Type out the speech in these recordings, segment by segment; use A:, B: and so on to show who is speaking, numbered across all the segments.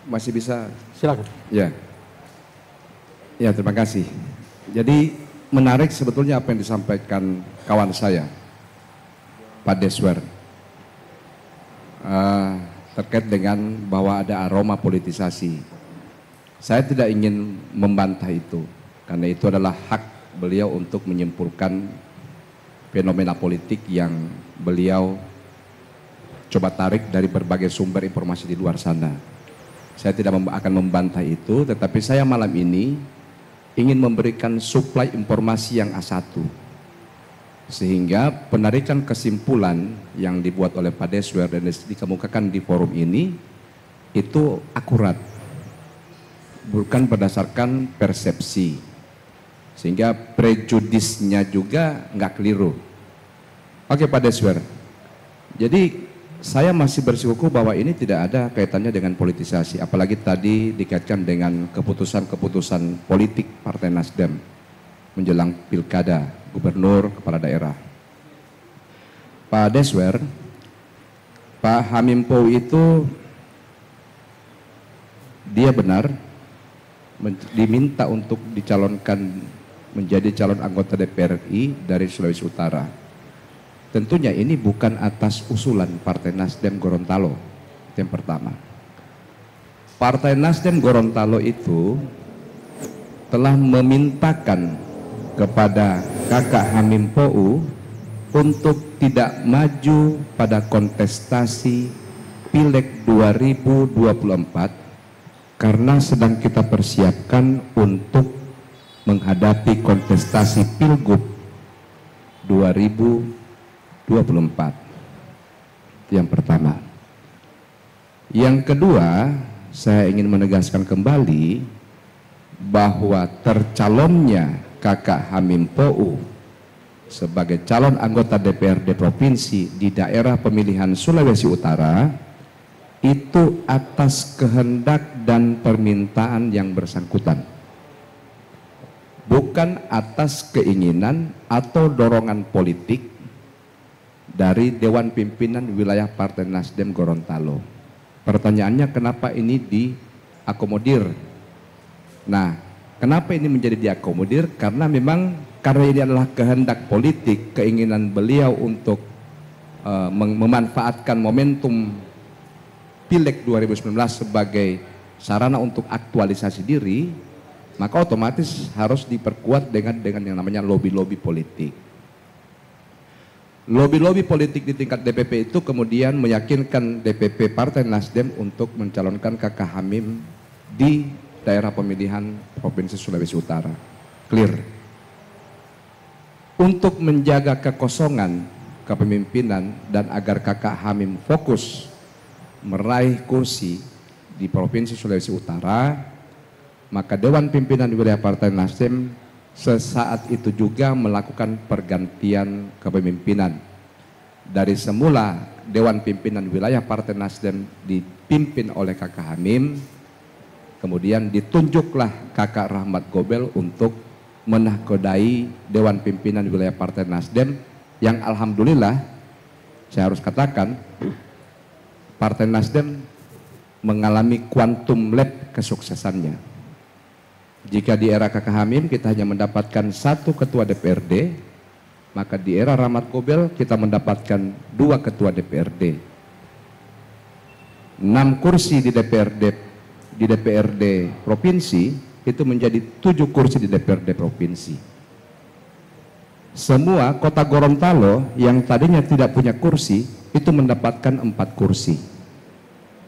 A: Masih bisa?
B: Silakan.
A: Ya. Ya, terima kasih. Jadi menarik sebetulnya apa yang disampaikan kawan saya, Pak Deswer, terkait dengan bahwa ada aroma politisasi. Saya tidak ingin membantah itu, karena itu adalah hak beliau untuk menyimpulkan fenomena politik yang beliau coba tarik dari berbagai sumber informasi di luar sana. Saya tidak akan membantah itu, tetapi saya malam ini ingin memberikan suplai informasi yang A1. Sehingga penarikan kesimpulan yang dibuat oleh Pak Deswer dan dikemukakan di forum ini itu akurat. Bukan berdasarkan persepsi. Sehingga prejudisnya juga nggak keliru. Oke Pak Deswer, jadi saya masih bersikukuh bahwa ini tidak ada kaitannya dengan politisasi, apalagi tadi dikaitkan dengan keputusan-keputusan politik Partai Nasdem menjelang pilkada gubernur kepala daerah. Pak Deswer, Pak Hamim Pou itu dia benar diminta untuk dicalonkan menjadi calon anggota DPR RI dari Sulawesi Utara. Tentunya ini bukan atas usulan Partai Nasdem Gorontalo, yang pertama. Partai Nasdem Gorontalo itu telah memintakan kepada Kakak Hamim Pou untuk tidak maju pada kontestasi Pileg 2024 karena sedang kita persiapkan untuk menghadapi kontestasi Pilgub 2024. Yang pertama. Yang kedua, saya ingin menegaskan kembali bahwa tercalonnya Kakak Hamim Pou sebagai calon anggota DPRD Provinsi di daerah pemilihan Sulawesi Utara itu atas kehendak dan permintaan yang bersangkutan, bukan atas keinginan atau dorongan politik dari Dewan Pimpinan Wilayah Partai Nasdem Gorontalo. Pertanyaannya kenapa ini diakomodir? Nah, kenapa ini menjadi diakomodir? Karena memang karena ini adalah kehendak politik, keinginan beliau untuk memanfaatkan momentum Pileg 2019 sebagai sarana untuk aktualisasi diri, maka otomatis harus diperkuat dengan yang namanya lobby-lobby politik. Lobby-lobby politik di tingkat DPP itu kemudian meyakinkan DPP Partai Nasdem untuk mencalonkan Kakak Hamim di daerah pemilihan Provinsi Sulawesi Utara. Clear. Untuk menjaga kekosongan kepemimpinan dan agar Kakak Hamim fokus meraih kursi di Provinsi Sulawesi Utara, maka Dewan Pimpinan Wilayah Partai Nasdem sesaat itu juga melakukan pergantian kepemimpinan. Dari semula Dewan Pimpinan Wilayah Partai Nasdem dipimpin oleh Kakak Hamim, kemudian ditunjuklah Kakak Rahmat Gobel untuk menahkodai Dewan Pimpinan Wilayah Partai Nasdem yang alhamdulillah saya harus katakan Partai Nasdem mengalami quantum leap kesuksesannya. Jika di era Kakak Hamim kita hanya mendapatkan 1 ketua DPRD, maka di era Rahmat Gobel kita mendapatkan 2 ketua DPRD. 6 kursi di DPRD provinsi itu menjadi 7 kursi di DPRD provinsi. Semua kota Gorontalo yang tadinya tidak punya kursi itu mendapatkan 4 kursi.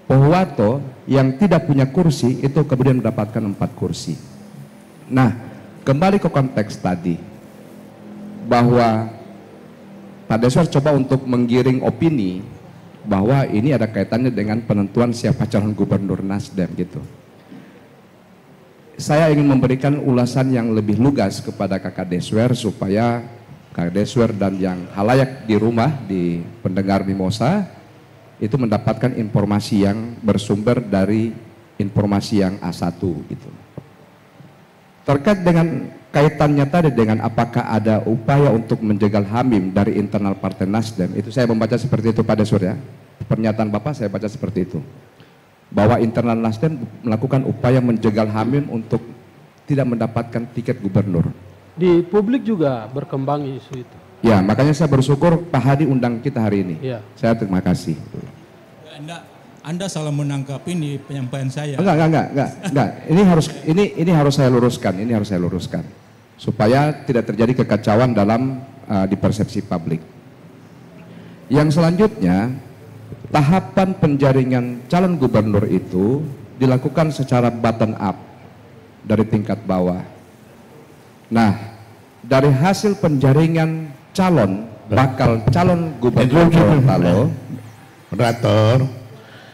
A: Pohuwato yang tidak punya kursi itu kemudian mendapatkan 4 kursi. Nah, kembali ke konteks tadi, bahwa Pak Deswer coba untuk menggiring opini bahwa ini ada kaitannya dengan penentuan siapa calon gubernur Nasdem gitu. Saya ingin memberikan ulasan yang lebih lugas kepada Kakak Deswer supaya Kakak Deswer dan yang halayak di rumah, di pendengar Mimosa itu mendapatkan informasi yang bersumber dari informasi yang A1 gitu. Terkait dengan kaitannya tadi dengan apakah ada upaya untuk menjegal Hamim dari internal Partai Nasdem, itu saya membaca seperti itu Pak Deswer ya. Pernyataan Bapak saya baca seperti itu. bahwa internal Nasdem melakukan upaya menjegal Hamim untuk tidak mendapatkan tiket gubernur.
B: Di publik juga berkembang isu itu.
A: Ya, makanya saya bersyukur Pak Hadi undang kita hari ini.
B: Ya.
A: Saya terima kasih.
C: Anda salah menangkap ini penyampaian saya.
A: Enggak. Ini harus saya luruskan. Supaya tidak terjadi kekacauan dalam di persepsi publik. Yang selanjutnya, tahapan penjaringan calon gubernur itu dilakukan secara bottom up dari tingkat bawah. Nah, dari hasil penjaringan bakal calon gubernur Gorontalo,
D: Moderator,